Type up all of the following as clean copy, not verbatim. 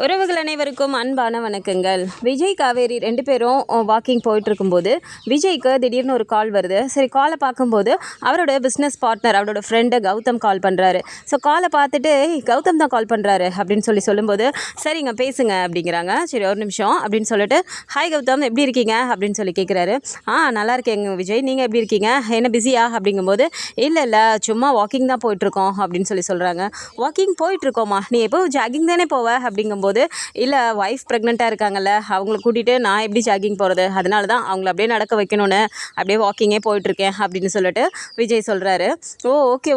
உறவுகள் அனைவருக்கும் அன்பான வணக்கங்கள். விஜய் காவேரி 2 பேரும் வாக்கிங் போயிட்டு இருக்கும்போது விஜய்க்கு திடீர்னு ஒரு கால் வருது. சரி, காலை பார்க்கும்போது அவரோட பிஸ்னஸ் பார்ட்னர், அவரோட ஃப்ரெண்டு கௌதம் கால் பண்ணுறாரு. ஸோ காலை பார்த்துட்டு கௌதம் தான் கால் பண்ணுறாரு அப்படின்னு சொல்லும்போது, சரிங்க பேசுங்க அப்படிங்கிறாங்க. சரி ஒரு நிமிஷம் அப்படின்னு சொல்லிட்டு, ஹாய் கௌதம் எப்படி இருக்கீங்க அப்படின்னு கேட்குறாரு. நல்லா இருக்கேங்க விஜய், நீங்கள் எப்படி இருக்கீங்க, என்ன பிஸியா அப்படிங்கும்போது, இல்லை சும்மா வாக்கிங் தான் போயிட்டுருக்கோம் அப்படின்னு சொல்கிறாங்க. வாக்கிங் போயிட்டுருக்கோமா, நீ எப்போ ஜாகிங் தானே போவ அப்படிங்கும்போது, இல்லை ஒய்ஃப் ப்ரெக்னெண்ட்டாக இருக்காங்கல்ல, அவங்கள கூட்டிகிட்டு நான் எப்படி ஜாகிங் போகிறது, அதனால தான் அவங்கள அப்படியே நடக்க வைக்கணும்னு அப்படியே வாக்கிங்கே போயிட்டுருக்கேன் அப்படின்னு சொல்லிட்டு விஜய் சொல்கிறாரு.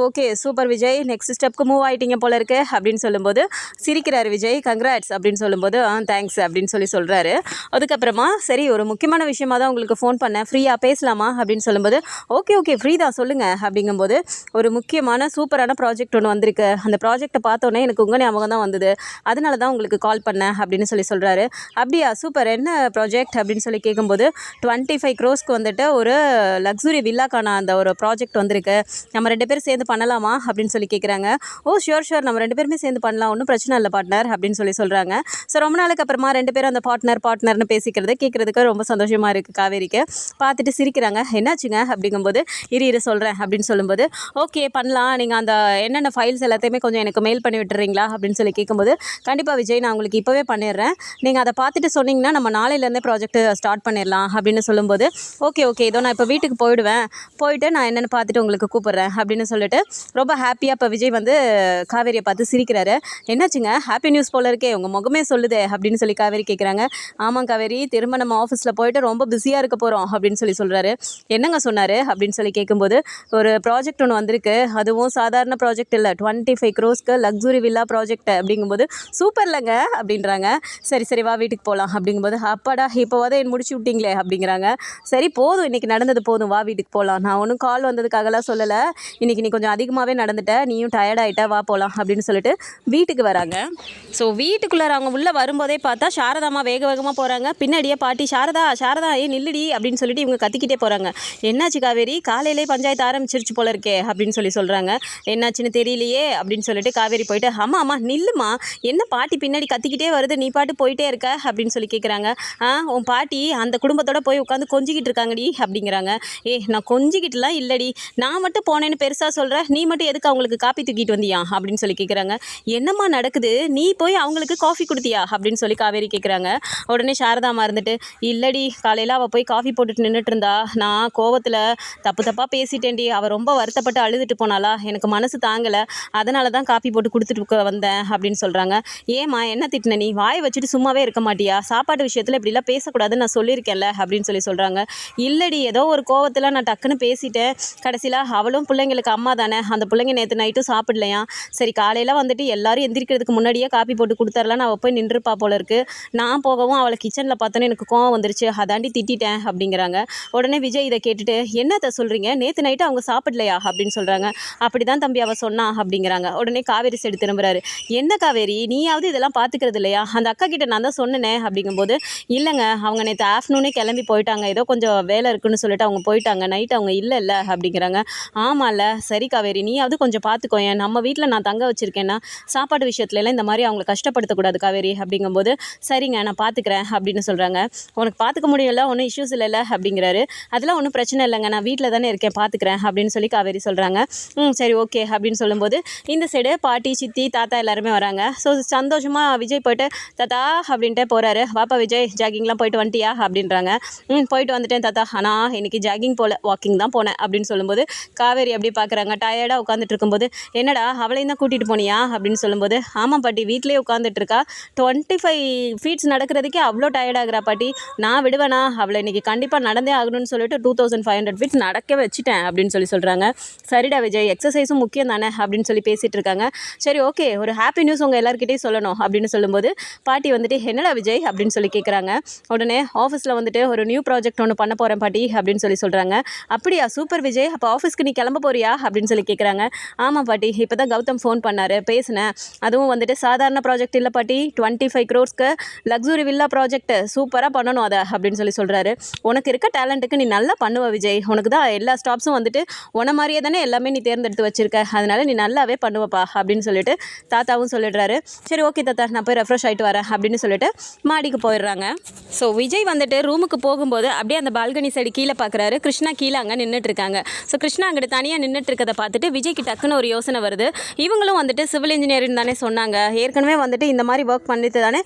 ஓகே சூப்பர் விஜய், நெக்ஸ்ட் ஸ்டெப்க்கு மூவ் ஆகிட்டீங்க போல இருக்கு அப்படின்னு சொல்லும்போது சிரிக்கிறாரு விஜய். கங்க்ராட்ஸ் அப்படின்னு சொல்லும்போது தேங்க்ஸ் அப்படின்னு சொல்கிறாரு. அதுக்கப்புறமா சரி ஒரு முக்கியமான விஷயமாக தான் உங்களுக்கு ஃபோன் பண்ணேன், ஃப்ரீயாக பேசலாமா அப்படின்னு சொல்லும்போது, ஓகே ஃப்ரீ தான் சொல்லுங்கள் அப்படிங்கும்போது, ஒரு முக்கியமான சூப்பரான ப்ராஜெக்ட் ஒன்று வந்திருக்கு, அந்த ப்ராஜெக்டை பார்த்தோன்னே எனக்கு உங்கள் ஞாபகம் தான் வந்தது, அதனால தான் உங்களுக்கு கால் பண்ணேன் அப்படின்னு சொல்கிறாரு. அப்படியா சூப்பர், என்ன ப்ராஜெக்ட் அப்படின்னு கேட்கும்போது, 25 crores வந்துட்டு ஒரு லக்ஸுரி வில்லாக்கான அந்த ஒரு ப்ராஜெக்ட் வந்திருக்கு, நம்ம 2 பேரும் சேர்ந்து பண்ணலாமா அப்படின்னு கேட்குறாங்க. ஷுர் நம்ம 2 பேருமே சேர்ந்து பண்ணலாம், ஒன்றும் பிரச்சனை இல்லை பார்ட்னர் அப்படின்னு சொல்கிறாங்க. ஸோ ரொம்ப நாளுக்கு அப்புறமா 2 பேரும் அந்த பார்ட்னர்னு பேசிக்கிறது கேட்குறதுக்கு ரொம்ப சந்தோஷமாக இருக்குது காவேரிக்கு. பார்த்துட்டு சிரிக்கிறாங்க. என்னாச்சுங்க அப்படிங்கும்போது, இரு சொல்கிறேன் அப்படின்னு சொல்லும்போது, ஓகே பண்ணலாம், நீங்கள் அந்த என்னென்ன ஃபைல்ஸ் எல்லாத்தையுமே கொஞ்சம் எனக்கு மெயில் பண்ணி விட்டுறீங்களா அப்படின்னு கேட்கும்போது, கண்டிப்பாக விஜய் நான் உங்களுக்கு இப்போவே பண்ணிடுறேன், நீங்கள் அதை பார்த்துட்டு சொன்னீங்கன்னா நம்ம நாளையிலேருந்தே ப்ராஜெக்ட் ஸ்டார்ட் பண்ணிடலாம் அப்படின்னு சொல்லும்போது, ஓகே இதோ நான் இப்போ வீட்டுக்கு போயிட்டு நான் என்னென்னு பார்த்துட்டு உங்களுக்கு கூப்பிட்றேன் அப்படின்னு சொல்லிட்டு ரொம்ப ஹாப்பியாக இப்போ விஜய் வந்து காவேரியை பார்த்து சிரிக்கிறாரு. என்னாச்சுங்க, ஹாப்பி நியூஸ் போல இருக்கே, உங்கள் முகமே சொல்லுதே அப்படின்னு காவேரி கேட்குறாங்க. ஆமாம் காவேரி, திரும்ப நம்ம ஆஃபீஸில் போயிட்டு ரொம்ப பிஸியாக இருக்க போகிறோம் அப்படின்னு சொல்கிறாரு. என்னங்க சொன்னார் அப்படின்னு கேட்கும்போது, ஒரு ப்ராஜெக்ட் ஒன்று வந்திருக்கு, அதுவும் சாதாரண ப்ராஜெக்ட் இல்லை, 25 crores லக்ஸுரி வில்லா ப்ராஜெக்ட் அப்படிங்கும்போது, சூப்பர் இல்லைங்க அப்படின்றாங்க. சரி வா வீட்டுக்கு போகலாம் அப்படிங்கும்போது, அப்பாடா இப்போவாதே முடிச்சு விட்டீங்களே அப்படிங்கிறாங்க. சரி போதும், இன்றைக்கி நடந்தது போதும், வா வீட்டுக்கு போகலாம், நான் ஒன்றும் கால் வந்ததுக்காகலாம் சொல்லலை, இன்றைக்கி நீ கொஞ்சம் அதிகமாகவே நடந்துட்ட, நீயும் டயர்டாகிட்ட, வா போகலாம் அப்படின்னு சொல்லிட்டு வீட்டுக்கு வராங்க. ஸோ வீட்டுக்குள்ளே அவங்க உள்ளே வரும்போதே பார்த்தா சாரதாமா வேகமாக போகிறாங்க. பின்னாடியே பாட்டி சாரதா நில்லுடி அப்படின்னு சொல்லிட்டு இவங்க கத்திக்கிட்டே போகிறாங்க. என்னாச்சு காவேரி, காலையிலே பஞ்சாயத்து ஆரம்பிச்சிருச்சு போல இருக்கே அப்படின்னு சொல்கிறாங்க. என்னாச்சுன்னு தெரியலையே அப்படின்னு சொல்லிட்டு காவேரி போயிட்டு, ஆமாம் நில்லுமா, என்ன பாட்டி பின்னாடி கத்திக்கிட்டே வருது, நீ பாட்டு போயிட்டே இருக்க அப்படின்னு கேட்குறாங்க. உன் பாட்டி அந்த குடும்பத்தோட போய் உட்காந்து கொஞ்சிக்கிட்டு இருக்காங்கடி அப்படிங்கிறாங்க. நான் கொஞ்சிக்கிட்டுலாம் இல்லடி, நான் மட்டும் போனேன்னு பெருசாக சொல்கிறேன், நீ மட்டும் எதுக்கு அவங்களுக்கு காப்பி தூக்கிட்டு வந்தியா அப்படின்னு கேட்குறாங்க. என்னம்மா நடக்குது, நீ போய் அவங்களுக்கு காஃபி கொடுத்தியா அப்படின்னு காவேரி கேட்குறாங்க. உடனே சாரதாமா இருந்துட்டு, இல்லடி காலையில் அவள் போய் காஃபி போட்டுட்டு நின்றுட்டு இருந்தா, நான் கோவத்தில் தப்பாக பேசிட்டேன்டி, அவள் ரொம்ப வருத்தப்பட்டு அழுதுட்டு போனாலா, எனக்கு மனசு தாங்கலை, அதனால தான் காஃபி போட்டு கொடுத்துட்டு வந்தேன் அப்படின்னு சொல்கிறாங்க. ஏம்மா என்ன திட்டின, நீ வாயை வச்சுட்டு சும்மாவே இருக்க மாட்டியா, சாப்பாட்டு விஷயத்தில் இப்படிலாம் பேசக்கூடாதுன்னு நான் சொல்லியிருக்கேன்ல அப்படின்னு சொல்கிறாங்க. இல்லடி ஏதோ ஒரு கோவத்தில் நான் டக்குன்னு பேசிட்டேன், கடைசியில் அவளும் பிள்ளைங்களுக்கு அம்மா தானே, அந்த பிள்ளைங்க நேற்று நைட்டும் சாப்பிடலையா, சரி காலையில் வந்துட்டு எல்லாரும் எந்திரிக்கிறதுக்கு முன்னாடியே காப்பி போட்டு கொடுத்துர்லாம், அவள் போய் நின்றுப்பா போல இருக்குது, நான் போகவும் அவளை கிச்சனில் பார்த்தோன்னே எனக்கு கோவம் வந்துருச்சு, அதாண்டி திட்டிட்டேன் அப்படிங்கிறாங்க. உடனே விஜய் இதை கேட்டுட்டு, என்னத்தை சொல்கிறீங்க, நேற்று நைட்டு அவங்க சாப்பிடலையா அப்படின்னு சொல்கிறாங்க. அப்படி தான் தம்பி அவள் சொன்னா அப்படிங்கிறாங்க. உடனே காவேரி சைடு திரும்புறாரு. என்ன காவேரி, நீயாவது இதெல்லாம் பார்த்துக்கிறது இல்லையா, அந்த அக்கா கிட்ட நான் தான் சொன்னேனே அப்படிங்கும்போது, இல்லைங்க அவங்க நேற்று ஆஃப்டர்நூனே கிளம்பி போயிட்டாங்க, ஏதோ கொஞ்சம் வேலை இருக்குன்னு சொல்லிட்டு அவங்க போயிட்டாங்க, நைட் அவங்க இல்லை அப்படிங்கிறாங்க. ஆமாம்ல, சரி காவேரி நீயாவது கொஞ்சம் பார்த்துக்கோயேன், நம்ம வீட்டில் நான் தங்க வச்சுருக்கேன்னா சாப்பாடு விஷயத்துலலாம் இந்த மாதிரி அவங்களை கஷ்டப்படுத்தக்கூடாது காவேரி அப்படிங்கும்போது, சரிங்க நான் பார்த்துக்கிறேன் அப்படின்னு சொல்கிறாங்க. உனக்கு பார்த்துக்க முடியல, ஒன்றும் இஷ்யூஸ் இல்லைல்ல அப்படிங்கிறாரு. அதெல்லாம் ஒன்றும் பிரச்சனை இல்லைங்க, நான் வீட்டில் தானே இருக்கேன் பார்த்துக்கிறேன் அப்படின்னு காவேரி சொல்கிறாங்க. சரி ஓகே அப்படின்னு சொல்லும்போது, இந்த சைடு பாட்டி சித்தி தாத்தா எல்லாருமே வராங்க. ஸோ சந்தோஷமாக விஜய் போய்ட்டு தாத்தா அப்படின்ட்டு போகிறாரு. வாப்பா விஜய் ஜாகிங்லாம் போயிட்டு வந்துட்டியா அப்படின்றாங்க. போயிட்டு வந்துட்டேன் தாத்தா, ஆனால் இன்றைக்கி ஜாகிங் போல வாக்கிங் தான் போனேன் அப்படின்னு சொல்லும்போது, காவேரி அப்படியே பார்க்குறாங்க. டயர்டாக உட்காந்துட்டு இருக்கும்போது, என்னடா அவளையும் தான் கூட்டிகிட்டு போனியா அப்படின்னு சொல்லும்போது, ஆமாம் பாட்டி வீட்டிலே உட்காந்துட்டு இருக்கா, 25 feet நடக்கிறதுக்கே அவ்வளோ டயர்டாகிறா பாட்டி, நான் விடுவேனா, அவளை இன்றைக்கி கண்டிப்பாக நடந்தே ஆகணும்னு சொல்லிட்டு 2500 feet நடக்க வச்சுட்டேன் அப்படின்னு சொல்கிறாங்க. சரிடா விஜய், எக்ஸசைஸும் முக்கியம் தானே அப்படின்னு பேசிகிட்டு இருக்காங்க. சரி ஓகே, ஒரு ஹாப்பி நியூஸ் உங்கள் எல்லாருக்கிட்டையும் சொல்லணும் அப்படின்னு சொல்லும்போது, பாட்டி வந்துட்டு என்னடா விஜய் அப்படின்னு கேட்குறாங்க. உடனே ஆஃபீஸில் வந்துட்டு ஒரு நியூ ப்ராஜெக்ட் ஒன்று பண்ண போகிறேன் பாட்டி அப்படின்னு சொல்கிறாங்க. அப்படியா சூப்பர் விஜய், அப்போ ஆஃபீஸ்க்கு நீ கிளம்ப போறியா அப்படின்னு கேட்குறாங்க. ஆமாம் பாட்டி, இப்போ தான் கௌதம் ஃபோன் பண்ணார், பேசினேன், அதுவும் வந்துட்டு சாதாரண ப்ராஜெக்ட் இல்லை பாட்டி, 25 crores லக்ஸுரி வில்லா ப்ராஜெக்ட், சூப்பராக பண்ணணும் அதை அப்படின்னு சொல்கிறாரு. உனக்கு இருக்க டேலண்ட்டுக்கு நீ நல்லா பண்ணுவ விஜய், உனக்கு தான் எல்லா ஸ்டாப்ஸும் வந்துட்டு உன மாதிரியே தானே எல்லாமே நீ தேர்ந்தெடுத்து வச்சிருக்க, அதனால நீ நல்லாவே பண்ணுவப்பா அப்படின்னு சொல்லிட்டு தாத்தாவும் சொல்லிடுறாரு. சரி ஓகே இருக்கட்ட நான் போய் ரெஃப்ரெஷ் ஆகிட்டு வரேன் அப்படின்னு சொல்லிட்டு மாடிக்கு போயிடுறாங்க. ஸோ விஜய் வந்துட்டு ரூமுக்கு போகும்போது அப்படியே அந்த பால்கனி சைடு கீழே பார்க்குறாரு. கிருஷ்ணா கீழே அங்கே நின்றுட்டு இருக்காங்க. ஸோ கிருஷ்ணா அங்கிட்ட தனியாக நின்றுட்டு இருக்கதை பார்த்துட்டு விஜய்க்கு டக்குன்னு ஒரு யோசனை வருது. இவங்களும் வந்துட்டு சிவில் இன்ஜினியரிங் தானே சொன்னாங்க, ஏற்கனவே வந்துட்டு இந்த மாதிரி ஒர்க் பண்ணிட்டு தானே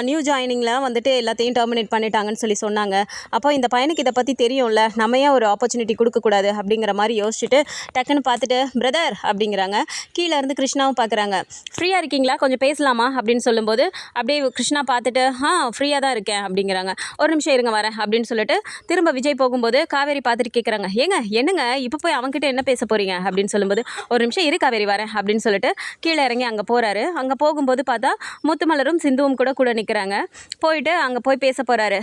நியூ ஜாயினிங்கில் வந்துட்டு எல்லாத்தையும் டெர்மினேட் பண்ணிட்டாங்கன்னு சொல்லி சொன்னாங்க. அப்போ இந்த பையனுக்கு இதை பற்றி தெரியும்ல, நம்ம ஏன் ஒரு ஆப்பர்ச்சுனிட்டி கொடுக்கக்கூடாது அப்படிங்கிற மாதிரி யோசிச்சுட்டு டக்குன்னு பார்த்துட்டு பிரதர் அப்படிங்கிறாங்க. கீழே இருந்து கிருஷ்ணாவும் பார்க்குறாங்க. ஃப்ரீயாக இருக்கீங்களா, கொஞ்சம் பேசலாமா அப்படின்னு சொல்லும்போது அப்படியே கிருஷ்ணா பார்த்துட்டு ஃப்ரீயாக தான் இருக்கேன் அப்படிங்கிறாங்க. ஒரு நிமிஷம் இருங்க வரேன் அப்படின்னு சொல்லிட்டு திரும்ப விஜய் போகும்போது காவேரி பார்த்துட்டு கேட்குறாங்க, என்னங்க இப்போ போய் அவங்ககிட்ட என்ன பேச போகிறீங்க அப்படின்னு சொல்லும்போது ஒரு நிமிஷம் இரு காவேரி வரேன் அப்படின்னு சொல்லிட்டு கீழே இறங்கி அங்கே போகிறாரு. அங்கே போகும்போது பார்த்தா முத்துமலரும் சிந்துவும் கூட நிற்கிறாங்க. போயிட்டு அங்கே போய் பேச போகிறாரு.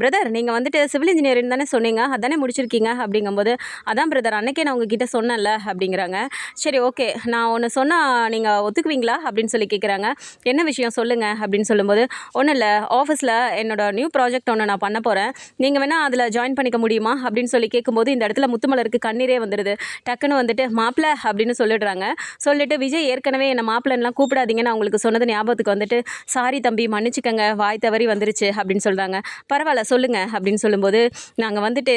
பிரதர் நீங்கள் வந்துட்டு சிவில் இன்ஜினியரிங் தானே சொன்னீங்க, அதானே முடிச்சிருக்கீங்க அப்படிங்கும்போது அதான் பிரதர் அன்னைக்கே நான் உங்ககிட்ட சொன்னேன்ல அப்படிங்கிறாங்க. சரி ஓகே, நான் ஒன்று சொன்னால் நீங்கள் ஒத்துக்குவீங்களா அப்படின்னு சொல்லி கேட்குறாங்க. என்ன விஷயம் சொல்லுங்கள் அப்படின்னு சொல்லும்போது ஒன்றும் இல்லை, ஆஃபீஸில் என்னோட நியூ ப்ராஜெக்ட் ஒன்று நான் பண்ண போகிறேன், நீங்கள் வேணால் அதில் ஜாயின் பண்ணிக்க முடியுமா அப்படின்னு சொல்லி கேட்கும்போது இந்த இடத்துல முத்துமலருக்கு கண்ணீரே வந்துடுது. டக்குன்னு வந்துட்டு மாப்பிள்ள அப்படின்னு சொல்லிடுறாங்க. சொல்லிட்டு விஜய் ஏற்கனவே என்னை மாப்பிள்ளலாம் கூப்பிடாதீங்கன்னு அவங்களுக்கு சொன்னது ஞாபகத்துக்கு வந்துட்டு சாரி தம்பி மன்னிச்சுக்கங்க, வாய் தவறி வந்துருச்சு அப்படின்னு சொல்கிறாங்க. பரவாயில்ல சொல்லுங்கள் அப்படின்னு சொல்லும்போது நாங்கள் வந்துட்டு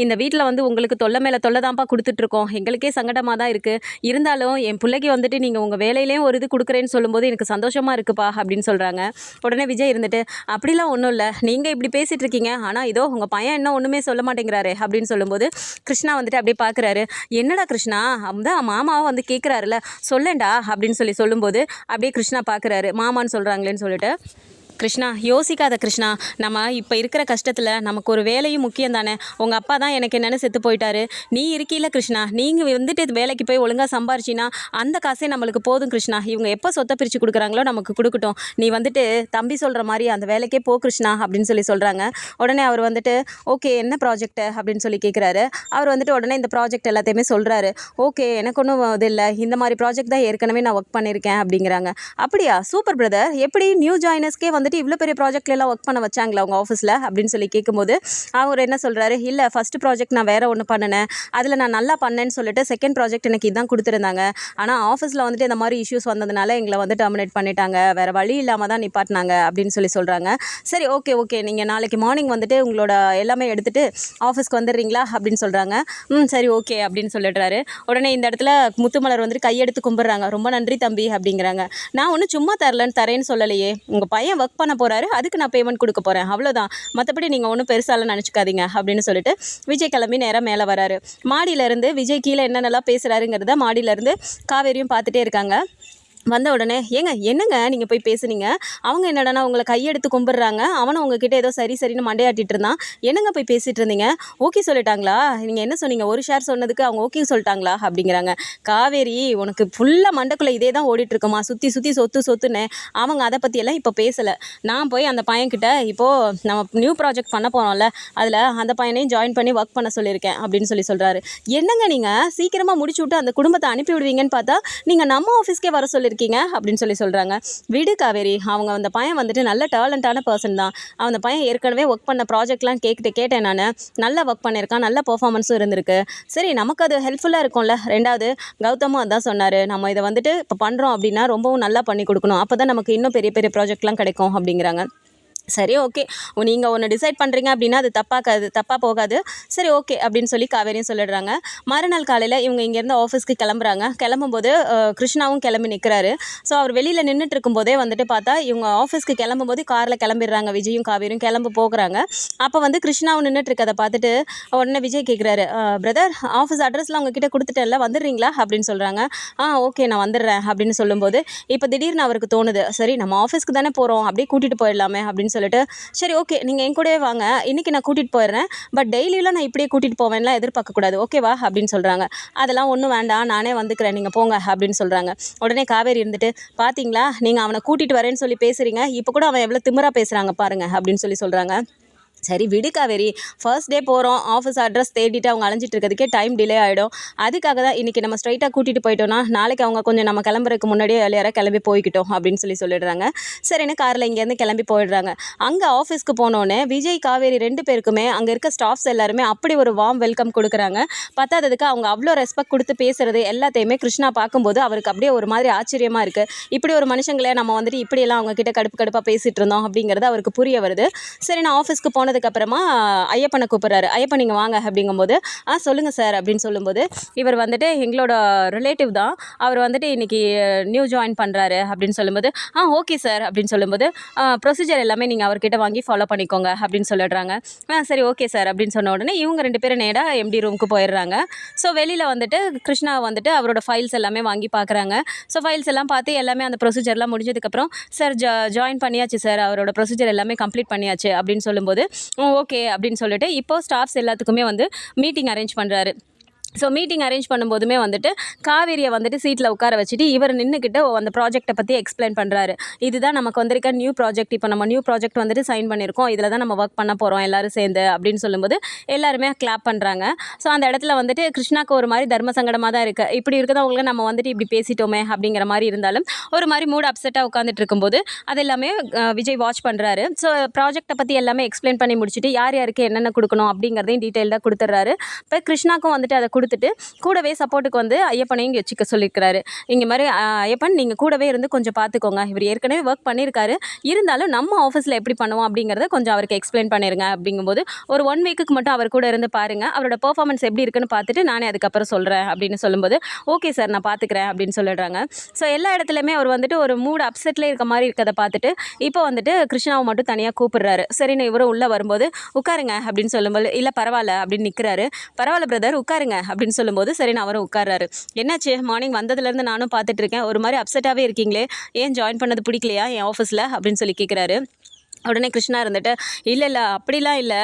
இந்த வீட்டில் வந்து உங்களுக்கு தொல்லை மேலே தொல்லை தான்ப்பா கொடுத்துட்ருக்கோம், எங்களுக்கே சங்கடமாக தான் இருக்குது, இருந்தாலும் என் பிள்ளைக்கு வந்துட்டு நீங்கள் உங்கள் வேலையிலேயும் ஒரு இது கொடுக்குறேன்னு சொல்லும்போது எனக்கு சந்தோஷமாக இருக்குப்பா அப்படின்னு சொல்கிறாங்க. உடனே விஜய் இருந்துட்டு அப்படிலாம் ஒன்றும் இல்லை, நீங்கள் இப்படி பேசிகிட்டு இருக்கீங்க, ஆனால் இதோ உங்கள் பையன் இன்னும் ஒன்றுமே சொல்ல மாட்டேங்கிறாரு அப்படின்னு சொல்லும்போது கிருஷ்ணா வந்துட்டு அப்படியே பார்க்குறாரு. என்னடா கிருஷ்ணா, தான் மாமாவை வந்து கேட்குறாருல சொல்லேன்டா அப்படின்னு சொல்லும்போது அப்படியே கிருஷ்ணா பார்க்குறாரு, மாமான்னு சொல்கிறாங்களேன்னு சொல்லிட்டு. கிருஷ்ணா யோசிக்காத கிருஷ்ணா, நம்ம இப்போ இருக்கிற கஷ்டத்தில் நமக்கு ஒரு வேலையும் முக்கியம் தானே, உங்கள் அப்பா தான் எனக்கு என்னென்னு செத்து போயிட்டாரு, நீ இருக்கீல கிருஷ்ணா, நீங்கள் வந்துட்டு வேலைக்கு போய் ஒழுங்காக சம்பாரிச்சின்னா அந்த காசே நம்மளுக்கு போதும் கிருஷ்ணா, இவங்க எப்போ சொத்தை பிரித்து கொடுக்குறாங்களோ நமக்கு கொடுக்கட்டும், நீ வந்துட்டு தம்பி சொல்கிற மாதிரி அந்த வேலைக்கே போ கிருஷ்ணா அப்படின்னு சொல்கிறாங்க. உடனே அவர் வந்துட்டு ஓகே என்ன ப்ராஜெக்ட் அப்படின்னு சொல்லி கேட்குறாரு. அவர் வந்துட்டு உடனே இந்த ப்ராஜெக்ட் எல்லாத்தையுமே சொல்கிறாரு. ஓகே எனக்கு ஒன்றும் இது இல்லை, இந்த மாதிரி ப்ராஜெக்ட் தான் ஏற்கனவே நான் ஒர்க் பண்ணியிருக்கேன் அப்படிங்கிறாங்க. அப்படியா சூப்பர் பிரதர், எப்படி நியூ ஜாயினர்ஸ்க்கே வந்து இவ்வளோ பெரிய ப்ராஜெக்ட்லாம் ஒர்க் பண்ண வச்சாங்களா உங்கள் ஆஃபீஸில் அப்படின்னு சொல்லி கேட்கும்போது அவர் என்ன சொல்கிறாரு, இல்லை ஃபஸ்ட்டு ப்ராஜெக்ட் நான் வேறு ஒன்று பண்ணினேன், அதில் நான் நல்லா பண்ணேன்னு சொல்லிட்டு செகண்ட் ப்ராஜெக்ட் எனக்கு இதான் கொடுத்துருந்தாங்க, ஆனால் ஆஃபீஸில் வந்துட்டு இந்த மாதிரி இஷ்யூஸ் வந்ததுனால எங்களை வந்து டெர்மினேட் பண்ணிட்டாங்க, வேறு வழி இல்லாமல் தான் நிப்பாட்டினாங்க அப்படின்னு சொல்கிறாங்க. சரி ஓகே நீங்கள் நாளைக்கு மார்னிங் வந்துட்டு உங்களோட எல்லாமே எடுத்துகிட்டு ஆஃபீஸ்க்கு வந்துடுறீங்களா அப்படின்னு சொல்கிறாங்க. சரி ஓகே அப்படின்னு சொல்லிடுறாரு. உடனே இந்த இடத்துல முத்துமலர் வந்துட்டு கையெடுத்து கும்பிட்றாங்க. ரொம்ப நன்றி தம்பி அப்படிங்கிறாங்க. நான் ஒன்றும் சும்மா தரேன்னு சொல்லலையே, உங்கள் பையன் ஒர்க் பண்ண போகிறாரு, அதுக்கு நான் பேமெண்ட் கொடுக்க போகிறேன், அவ்வளோதான், மற்றபடி நீங்கள் ஒன்றும் பெருசாலாம் நினச்சிக்காதீங்க அப்படின்னு சொல்லிட்டு விஜய் கிளம்பி நேராக மேலே வராரு. மாடியிலேருந்து விஜய் கீழே என்னென்னலாம் பேசுகிறாருங்கிறத மாடியிலேருந்து காவேரியும் பார்த்துட்டே இருக்காங்க. வந்த உடனே என்னங்க நீங்கள் போய் பேசுனீங்க, அவங்க என்னடானா உங்களை கையெடுத்து கும்பிட்றாங்க, அவனும் உங்ககிட்ட ஏதோ சரின்னு மண்டையாட்டிட்டு இருந்தான், என்னங்க போய் பேசிகிட்டு இருந்தீங்க, ஓகே சொல்லிட்டாங்களா, நீங்கள் என்ன சொன்னீங்க, ஒரு ஷேர் சொன்னதுக்கு அவங்க ஓகே சொல்லிட்டாங்களா அப்படிங்கிறாங்க. காவேரி உனக்கு ஃபுல்லாக மண்டைக்குள்ளே இதே தான் ஓடிட்டுருக்குமா, சுற்றி சொத்துன்னு, அவங்க அதை பற்றியெல்லாம் இப்போ பேசலை, நான் போய் அந்த பையன்கிட்ட இப்போது நம்ம நியூ ப்ராஜெக்ட் பண்ண போனோம்ல, அதில் அந்த பையனையும் ஜாயின் பண்ணி ஒர்க் பண்ண சொல்லியிருக்கேன் அப்படின்னு சொல்கிறாரு. என்னங்க நீங்கள் சீக்கிரமாக முடிச்சு விட்டு அந்த குடும்பத்தை அனுப்பி விடுவீங்கன்னு பார்த்தா நீங்கள் நம்ம ஆஃபீஸ்க்கே வர சொல்லி இருக்கீங்க அப்படின்னு சொல்கிறாங்க. விடு காவேரி, அவங்க அந்த பையன் வந்துட்டு நல்ல டேலண்டான பர்சன் தான், அந்த பையன் ஏற்கனவே ஒர்க் பண்ண ப்ராஜெக்ட்லாம் கேட்டேன் நான், நல்லா ஒர்க் பண்ணியிருக்கான், நல்ல பர்ஃபார்மன்ஸும் இருந்திருக்கு, சரி நமக்கு அது ஹெல்ப்ஃபுல்லாக இருக்கும்ல, ரெண்டாவது கௌதமும் அதான் சொன்னார், நம்ம இதை வந்துட்டு இப்போ பண்ணுறோம் அப்படின்னா ரொம்பவும் நல்லா பண்ணி கொடுக்கணும், அப்போ தான் நமக்கு இன்னும் பெரிய பெரிய ப்ராஜெக்ட்லாம் கிடைக்கும் அப்படிங்கிறாங்க. சரி ஓகே, நீங்கள் ஒன்று டிசைட் பண்ணுறீங்க அப்படின்னா அது தப்பாக போகாது, சரி ஓகே அப்படின்னு சொல்லி காவேரியும் சொல்லிடுறாங்க. மறுநாள் காலையில் இவங்க இங்கேருந்து ஆஃபீஸ்க்கு கிளம்பும்போது கிருஷ்ணாவும் கிளம்பி நிற்கிறாரு. ஸோ அவர் வெளியில் நின்றுட்டு இருக்கும்போதே வந்துட்டு பார்த்தா இவங்க ஆஃபீஸ்க்கு கிளம்பும்போது காரில் கிளம்பிடுறாங்க, விஜயும் காவேரியும் போகிறாங்க. அப்போ வந்து கிருஷ்ணாவும் நின்றுட்டு இருக்கதை பார்த்துட்டு உடனே விஜய் கேட்குறாரு, பிரதர் ஆஃபீஸ் அட்ரஸ்லாம் உங்ககிட்ட கொடுத்துட்டேன்ல, வந்துடுறீங்களா அப்படின்னு சொல்கிறாங்க. ஓகே நான் வந்துடுறேன் அப்படின்னு சொல்லும்போது இப்போ திடீர்னு அவருக்கு தோணுது, சரி நம்ம ஆஃபீஸ்க்கு தானே போகிறோம், அப்படியே கூட்டிகிட்டு போயிடலாமே அப்படின்னு சொல்லிட்டு சரி ஓகே நீங்கள் என் கூடவே வாங்க, இன்றைக்கி நான் கூட்டிகிட்டு போயிடுறேன், பட் டெய்லியெலாம் நான் இப்படியே கூட்டிகிட்டு போவேன்லாம் எதிர்பார்க்கக்கூடாது, ஓகேவா அப்படின்னு சொல்கிறாங்க. அதெல்லாம் ஒன்றும் வேண்டாம், நானே வந்துக்கிறேன், நீங்கள் போங்க அப்படின்னு சொல்கிறாங்க. உடனே காவேரி இருந்துட்டு பார்த்தீங்களா நீங்கள் அவனை கூட்டிகிட்டு வரேன்னு சொல்லி பேசுகிறீங்க, இப்போ கூட அவன் எவ்வளோ திமிரா பேசுகிறாங்க பாருங்கள் அப்படின்னு சொல்கிறாங்க. சரி விடு காவேரி, ஃபர்ஸ்ட் டே போகிறோம், ஆஃபீஸ் அட்ரஸ் தேடிட்டு அவங்க அலைஞ்சிட்டு இருக்கிறதுக்கே டைம் டிலே ஆகிடும். அதுக்காக தான் இன்றைக்கி நம்ம ஸ்ட்ரைட்டாக கூட்டிகிட்டு போயிட்டோன்னா நாளைக்கு அவங்க கொஞ்சம் நம்ம கிளம்புறதுக்கு முன்னாடியே ஏர்லியராக கிளம்பி போய்க்கிட்டோம் அப்படின்னு சொல்லிடுறாங்க. சரின்னு காரில் இங்கேருந்து கிளம்பி போயிடுறாங்க. அங்கே ஆஃபீஸ்க்கு போனோன்னே விஜய் காவேரி 2 பேருக்குமே அங்கே இருக்க ஸ்டாஃப்ஸ் எல்லாருமே அப்படி ஒரு வார்ம் வெல்கம் கொடுக்குறாங்க. பத்தாததுக்கு அவங்க அவ்வளோ ரெஸ்பெக்ட் கொடுத்து பேசுகிறது எல்லாத்தையுமே கிருஷ்ணா பார்க்கும்போது அவருக்கு அப்படியே ஒரு மாதிரி ஆச்சரியமாக இருக்குது. இப்படி ஒரு மனுஷங்களே நம்ம வந்துட்டு இப்படியெல்லாம் அவங்க கிட்ட கடுப்பாக பேசிகிட்டு இருந்தோம் அப்படிங்கிறது அவருக்கு புரிய வருது. சரி நான் ஆஃபீஸ்க்கு போனதுக்கப்புறமா ஐயப்பனை கூப்பிட்றாரு. ஐயப்பன் நீங்கள் வாங்க அப்படிங்கும்போது சொல்லுங்கள் சார் அப்படின்னு சொல்லும்போது, இவர் வந்துட்டு எங்களோட ரிலேட்டிவ் தான், அவர் வந்துட்டு இன்றைக்கி நியூ ஜாயின் பண்ணுறாரு அப்படின்னு சொல்லும்போது, ஓகே சார் அப்படின்னு சொல்லும்போது, ப்ரொசீஜர் எல்லாமே நீங்கள் அவர்கிட்ட வாங்கி ஃபாலோ பண்ணிக்கோங்க அப்படின்னு சொல்லிடுறாங்க. சரி ஓகே சார் அப்படின்னு சொன்ன உடனே இவங்க 2 பேரும் நேராக எம்டி ரூமுக்கு போயிடுறாங்க. ஸோ வெளியில் வந்துட்டு கிருஷ்ணா வந்துட்டு அவரோட ஃபைல்ஸ் எல்லாமே வாங்கி பார்க்குறாங்க. ஸோ ஃபைல்ஸ் எல்லாம் பார்த்து எல்லாமே அந்த ப்ரொசீஜர்லாம் முடிஞ்சதுக்கப்புறம், சார் ஜாயின் பண்ணியாச்சு சார், அவரோட ப்ரொசீஜர் எல்லாமே கம்ப்ளீட் பண்ணியாச்சு அப்படின்னு சொல்லும்போது, ஓகே அப்படின்னு சொல்லிட்டு இப்போது ஸ்டாஃப்ஸ் எல்லாத்துக்குமே வந்து மீட்டிங் அரேஞ்ச் பண்ணுறாரு. ஸோ மீட்டிங் அரேஞ்ச் பண்ணும்போதுமே வந்துட்டு காவேரியை வந்துட்டு சீட்டில் உட்கார வச்சுட்டு இவர் நின்றுக்கிட்டு அந்த ப்ராஜெக்ட்டை பற்றி எக்ஸ்பிளைன் பண்ணுறாரு. இதுதான் நமக்கு வந்திருக்க நியூ ப்ராஜெக்ட், இப்போ நம்ம நியூ ப்ராஜெக்ட் வந்துட்டு சைன் பண்ணியிருக்கோம், இதில் தான் நம்ம ஒர்க் பண்ண போகிறோம் எல்லோரும் சேர்ந்து அப்படின்னு சொல்லும்போது எல்லாருமே கிளாப் பண்ணுறாங்க. ஸோ அந்த இடத்துல வந்துட்டு கிருஷ்ணாக்கு ஒரு மாதிரி தர்ம சங்கடமாக தான் இருக்குது. இப்படி இருக்கிறவங்களுக்கு நம்ம வந்துட்டு இப்படி பேசிட்டோமே அப்படிங்கிற மாதிரி இருந்தாலும் ஒரு மாதிரி மூட் அப்செட்டாக உட்காந்துட்டு இருக்கும்போது அது எல்லாமே விஜய் வாட்ச் பண்ணுறாரு. ஸோ ப்ராஜெக்ட்டை பற்றி எல்லாமே எக்ஸ்பிளைன் பண்ணி முடிச்சுட்டு யார் யாருக்கு என்னென்ன கொடுக்கணும் அப்படிங்கிறதையும் டீட்டெயிலாக கொடுத்துட்றாரு. இப்போ கிருஷ்ணாக்கும் வந்துட்டு அதை கொடுத்துட்டு கூடவே சப்போர்ட்டுக்கு வந்து ஐயப்பனையும் இங்கே வச்சுக்க சொல்லியிருக்கிறாரு. இங்கே மாதிரி ஐயப்பன் நீங்கள் கூடவே இருந்து கொஞ்சம் பார்த்துக்கோங்க, இவர் ஏற்கனவே ஒர்க் பண்ணியிருக்காரு, இருந்தாலும் நம்ம ஆஃபீஸில் எப்படி பண்ணுவோம் அப்படிங்கிறத கொஞ்சம் அவருக்கு எக்ஸ்பிளைன் பண்ணிடுங்க அப்படிங்கும்போது ஒரு 1 வீக்குக்கு மட்டும் அவர் கூட இருந்து பாருங்கள், அவரோட பெர்ஃபார்மன்ஸ் எப்படி இருக்குன்னு பார்த்துட்டு நானே அதுக்கப்புறம் சொல்கிறேன் அப்படின்னு சொல்லும்போது, ஓகே சார் நான் பார்த்துக்கிறேன் அப்படின்னு சொல்லிடுறாங்க. ஸோ எல்லா இடத்துலையுமே அவர் வந்துட்டு ஒரு மூட் அப்செட்லேயே இருக்க மாதிரி இருக்கிறத பார்த்துட்டு இப்போ வந்துட்டு கிருஷ்ணாவை மட்டும் தனியாக கூப்பிடுறாரு. சரின்னு இவரும் உள்ளே வரும்போது உட்காருங்க அப்படின்னு சொல்லும்போது, இல்லை பரவாயில்ல அப்படின்னு நிற்கிறாரு. பரவாயில்ல பிரதர் உட்காருங்க அப்படின்னு சொல்லும்போது சரின்னு அவரும் உட்கார்றாரு. என்னாச்சு, மார்னிங் வந்ததுலேருந்து நானும் பார்த்துட்டு இருக்கேன், ஒரு மாதிரி அப்செட்டாகவே இருக்கீங்களே, ஏன் ஜாயின் பண்ணது பிடிக்கலையா என் ஆஃபீஸில் அப்படின்னு சொல்லி கேட்குறாரு. உடனே கிருஷ்ணா இருந்துட்டு, இல்லை அப்படிலாம் இல்லை,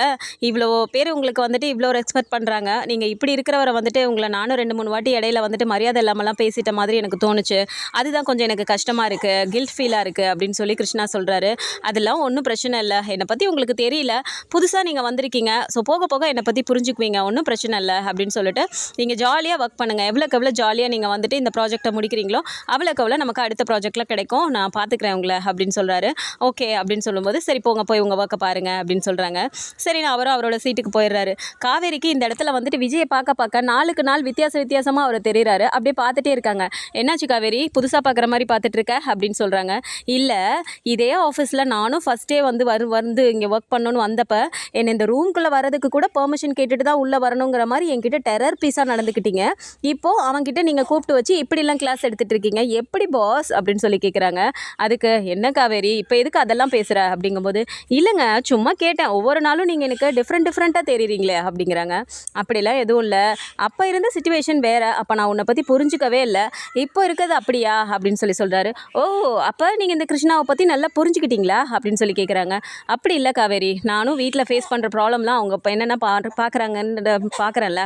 இவ்வளோ பேர் உங்களுக்கு வந்துட்டு இவ்வளோ ரெஸ்பெக்ட் பண்ணுறாங்க, நீங்கள் இப்படி இருக்கிறவரை வந்துட்டு உங்களை நானும் 2-3 வாட்டி இடையில வந்துட்டு மரியாதை இல்லாமலாம் பேசிட்ட மாதிரி எனக்கு தோணுச்சு, அதுதான் கொஞ்சம் எனக்கு கஷ்டமாக இருக்குது, கில்ட் ஃபீலாக இருக்குது அப்படின்னு சொல்லி கிருஷ்ணா சொல்கிறாரு. அதெல்லாம் ஒன்றும் பிரச்சனை இல்லை, என்னை பற்றி உங்களுக்கு தெரியல, புதுசாக நீங்கள் வந்திருக்கீங்க, ஸோ போக போக என்னை பற்றி புரிஞ்சுக்குவீங்க, ஒன்றும் பிரச்சனை இல்லை அப்படின்னு சொல்லிட்டு நீங்கள் ஜாலியாக ஒர்க் பண்ணுங்கள், எவ்வளோ ஜாலியாக நீங்கள் வந்துட்டு இந்த ப்ராஜெக்டை முடிக்கிறீங்களோ அவ்வளோக்கு நமக்கு அடுத்த ப்ராஜெக்டில் கிடைக்கும், நான் பார்த்துக்கிறேன் உங்களை அப்படின்னு சொல்கிறாரு. ஓகே அப்படின்னு சொல்லும்போது சரி போங்க போய் உங்கள் ஒர்க்கை பாருங்கள் அப்படின்னு சொல்கிறாங்க. சரி நான் அவரோட சீட்டுக்கு போயிடுறாரு. காவேரிக்கு இந்த இடத்துல வந்துட்டு விஜயை பார்க்க நாளுக்கு நாள் வித்தியாசமாக அவர் தெரிகிறாரு. அப்படியே பார்த்துட்டே இருக்காங்க. என்னாச்சு காவேரி, புதுசாக பார்க்குற மாதிரி பார்த்துட்டு இருக்க அப்படின்னு சொல்கிறாங்க. இல்லை இதே ஆஃபீஸில் நானும் ஃபஸ்ட்டே வந்து இங்கே ஒர்க் பண்ணணும்னு வந்தப்போ என்னை இந்த ரூம்குள்ளே வரதுக்கு கூட பெர்மிஷன் கேட்டுட்டு தான் உள்ளே வரணுங்கிற மாதிரி என்கிட்ட டெரர் பீஸாக நடந்துக்கிட்டீங்க, இப்போது அவங்ககிட்ட நீங்கள் கூப்பிட்டு வச்சு இப்படிலாம் கிளாஸ் எடுத்துகிட்டு இருக்கீங்க, எப்படி பாஸ் அப்படின்னு சொல்லி கேட்குறாங்க. அதுக்கு என்ன காவேரி இப்போ எதுக்கு அதெல்லாம் பேசுகிற அப்படிங்கும்போது, இல்லைங்க சும்மா கேட்டேன், ஒவ்வொரு நாளும் நீங்கள் எனக்கு டிஃப்ரெண்ட்டாக தெரியுறீங்களே அப்படிங்கிறாங்க. அப்படிலாம் எதுவும் இல்லை, அப்போ இருந்த சிச்சுவேஷன் வேறு, அப்போ நான் உன்னை பற்றி புரிஞ்சிக்கவே இல்லை, இப்போ இருக்கிறது அப்படியா அப்படின்னு சொல்கிறாரு. ஓ அப்போ நீங்கள் இந்த கிருஷ்ணாவை பற்றி நல்லா புரிஞ்சுக்கிட்டீங்களா அப்படின்னு சொல்லி கேட்குறாங்க. அப்படி இல்லை காவேரி, நானும் வீட்டில் ஃபேஸ் பண்ணுற ப்ராப்ளம்லாம் அவங்க இப்போ என்னென்ன பார்க்குறாங்கன்னு பார்க்குறேன்ல,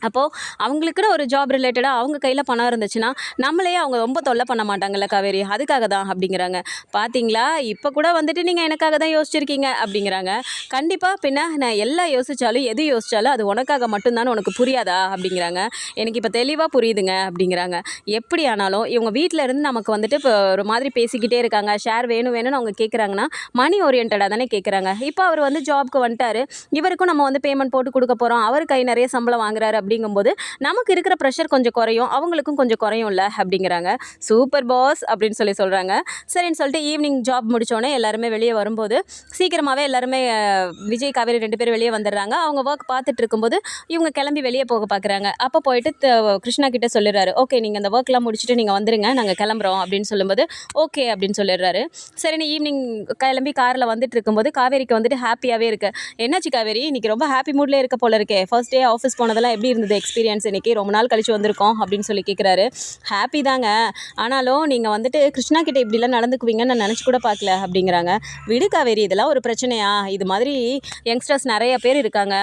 அப்போது அவங்களுக்குன்னு ஒரு ஜாப் ரிலேட்டடாக அவங்க கையில் பணம் இருந்துச்சுன்னா நம்மளையே அவங்க ரொம்ப தொல்லை பண்ண மாட்டாங்கல்ல காவேரி, அதுக்காக தான் அப்படிங்கிறாங்க. பார்த்தீங்களா இப்போ கூட வந்துட்டு நீங்கள் எனக்காக தான் யோசிச்சிருக்கீங்க அப்படிங்கிறாங்க. கண்டிப்பாக பின்ன நான் எல்லாம் யோசித்தாலும் எது யோசித்தாலும் அது உனக்காக மட்டும்தான், உனக்கு புரியாதா அப்படிங்கிறாங்க. எனக்கு இப்போ தெளிவாக புரியுதுங்க அப்படிங்கிறாங்க. எப்படி ஆனாலும் இவங்க வீட்டில் இருந்து நமக்கு வந்துட்டு இப்போ ஒரு மாதிரி பேசிக்கிட்டே இருக்காங்க, ஷேர் வேணும்னு அவங்க கேட்குறாங்கன்னா மணி ஓரியன்டாக தானே கேட்குறாங்க. இப்போ அவர் வந்து ஜாப்க்கு வந்துட்டார், இவருக்கும் நம்ம வந்து பேமெண்ட் போட்டு கொடுக்க போகிறோம், அவர் கை நிறைய சம்பளம் வாங்குறாரு அப்படிங்கும்போது நமக்கு இருக்கிற ப்ரெஷர் கொஞ்சம் குறையும், அவங்களுக்கும் கொஞ்சம் குறையும்ல அப்படிங்கிறாங்க. சூப்பர் பாஸ் அப்படின்னு சொல்கிறாங்க. சரின்னு சொல்லிட்டு ஈவினிங் ஜாப் முடித்தோடனே எல்லாருமே வெளியே வரும்போது சீக்கிரமாகவே எல்லாருமே விஜய் காவேரி 2 பேரும் வெளியே வந்துடுறாங்க. அவங்க ஒர்க் பார்த்துட்டு இருக்கும்போது இவங்க கிளம்பி வெளியே போக பார்க்குறாங்க. அப்போ போயிட்டு கிருஷ்ணா கிட்டே சொல்லிடுறாரு, ஓகே நீங்கள் அந்த ஒர்க்லாம் முடிச்சுட்டு நீங்கள் வந்துடுங்க, நாங்கள் கிளம்புறோம் அப்படின்னு சொல்லும்போது ஓகே அப்படின்னு சொல்லிடுறாரு. சரின்னு ஈவினிங் கிளம்பி காரில் வந்துட்டு இருக்கும்போது காவேரிக்கு வந்துட்டு ஹாப்பியாகவே இருக்குது. என்னாச்சு காவேரி, இன்றைக்கி ரொம்ப ஹாப்பி மூட்லேயே இருக்க போல இருக்கே, ஃபர்ஸ்ட் டே ஆஃபீஸ் போனதெல்லாம் எப்படி இருந்தது எக்ஸ்பீரியன்ஸ், இன்றைக்கி ரொம்ப நாள் கழிச்சு வந்திருக்கோம் அப்படின்னு சொல்லி கேட்குறாரு. ஹாப்பி தாங்க, ஆனாலும் நீங்கள் வந்துட்டு கிருஷ்ணா கிட்டே இப்படிலாம் நடந்துக்குவீங்கன்னு நான் நினச்சி கூட பார்க்கல அப்படிங்கிறாங்க. விடு காவேரி, இதெல்லாம் ஒரு பிரச்சனையா, இது மாதிரி யங்ஸ்டர்ஸ் நிறைய பேர் இருக்காங்க,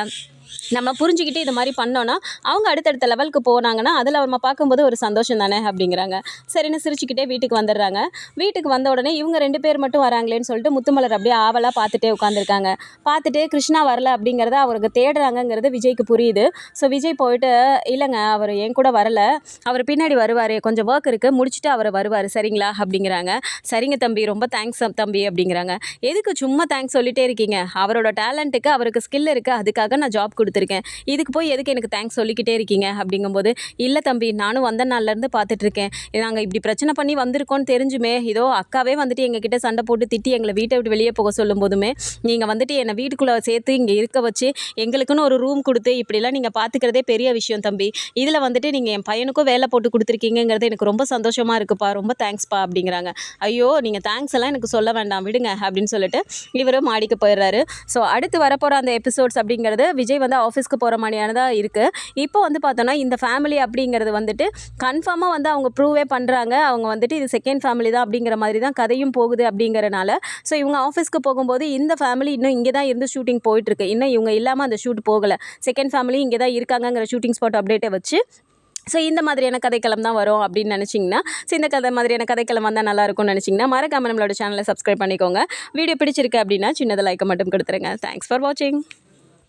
நம்ம புரிஞ்சுக்கிட்டு இது மாதிரி பண்ணோன்னா அவங்க அடுத்தடுத்த லெவலுக்கு போனாங்கன்னா அதில் நம்ம பார்க்கும்போது ஒரு சந்தோஷம் தானே அப்படிங்கிறாங்க. சரின்னு சிரிச்சுக்கிட்டே வீட்டுக்கு வந்துடுறாங்க. வீட்டுக்கு வந்த உடனே இவங்க 2 பேர் மட்டும் வராங்களேன்னு சொல்லிட்டு முத்துமலர் அப்படியே ஆவலாக பார்த்துட்டே உட்காந்துருக்காங்க. பார்த்துட்டு கிருஷ்ணா வரல அப்படிங்கிறத அவருக்கு தேடுறாங்கங்கிறது விஜய்க்கு புரியுது. ஸோ விஜய் போயிட்டு, இல்லைங்க அவர் என் கூட வரல, அவர் பின்னாடி வருவார், கொஞ்சம் ஒர்க் இருக்குது, முடிச்சுட்டு அவர் வருவார் சரிங்களா அப்படிங்கிறாங்க. சரிங்க தம்பி, ரொம்ப தேங்க்ஸ் தம்பி அப்படிங்கிறாங்க. எதுக்கு சும்மா தேங்க்ஸ் சொல்லிட்டே இருக்கீங்க? அவரோட டேலண்ட்டுக்கு அவருக்கு ஸ்கில் இருக்குது, அதுக்காக நான் ஜாப் கொடுத்துருக்கேன், இதுக்கு போய் எதுக்கு எனக்கு தேங்க்ஸ் சொல்லிக்கிட்டே இருக்கீங்க அப்படிங்கும்போது, இல்லை தம்பி, நானும் வந்த நாள்லேருந்து பார்த்துட்ருக்கேன், நாங்கள் இப்படி பிரச்சனை பண்ணி வந்திருக்கோன்னு தெரிஞ்சுமே, இதோ அக்காவே வந்துட்டு எங்ககிட்ட சண்டை போட்டு திட்டி எங்களை வீட்டை விட்டு வெளியே போக சொல்லும் போதுமே நீங்கள் வந்துட்டு என்னை வீட்டுக்குள்ளே சேர்த்து இங்கே இருக்க வச்சு எங்களுக்குன்னு ஒரு ரூம் கொடுத்து இப்படிலாம் நீங்கள் பார்த்துக்கிறதே பெரிய விஷயம் தம்பி. இதில் வந்துட்டு நீங்கள் என் பையனுக்கும் வேலை போட்டு கொடுத்துருக்கீங்கிறது எனக்கு ரொம்ப சந்தோஷமாக இருக்குப்பா, ரொம்ப தேங்க்ஸ்ப்பா அப்படிங்கிறாங்க. ஐயோ, நீங்கள் தேங்க்ஸ் எல்லாம் எனக்கு சொல்ல வேண்டாம், விடுங்க அப்படின்னு சொல்லிட்டு இவர் மாடிக்கு போயிடுறாரு. ஸோ அடுத்து வரப்போகிற அந்த எபிசோட்ஸ் அப்படிங்கிறது விஜய் வந்து ஆஃபீஸ்க்கு போகிற மாதிரியானதாக இருக்குது. இப்போ வந்து பார்த்தோன்னா இந்த ஃபேமிலி அப்படிங்கிறது வந்துட்டு கன்ஃபார்மாக வந்து அவங்க ப்ரூவே பண்ணுறாங்க. அவங்க வந்துட்டு இது செகண்ட் ஃபேமிலி தான் அப்படிங்கிற மாதிரி தான் கதையும் போகுது அப்படிங்கிறனால, ஸோ இவங்க ஆஃபீஸ்க்கு போகும்போது இந்த ஃபேமிலி இன்னும் இங்கே தான் இருந்து ஷூட்டிங் போயிட்டுருக்கு. இன்னும் இவங்க இல்லாமல் அந்த ஷூட் போகலை. செகண்ட் ஃபேமிலி இங்கே தான் இருக்காங்கங்கிற ஷூட்டிங் ஸ்பாட் அப்டேட்டை வச்சு ஸோ இந்த மாதிரியான கதைக்களம் தான் வரும் அப்படின்னு நினச்சிங்கன்னா, ஸோ இந்த மாதிரியான கதைக்களம் வந்தால் நல்லாயிருக்கும்னு நினச்சிங்கன்னா மறக்காமல் நம்மளோட சேனலை சப்ஸ்கிரைப் பண்ணிக்கோங்க. வீடியோ பிடிச்சிருக்கு அப்படின்னா சின்னதாக லைக்கை மட்டும் கொடுத்துருங்க. தேங்க்ஸ் ஃபார் வாட்சிங்.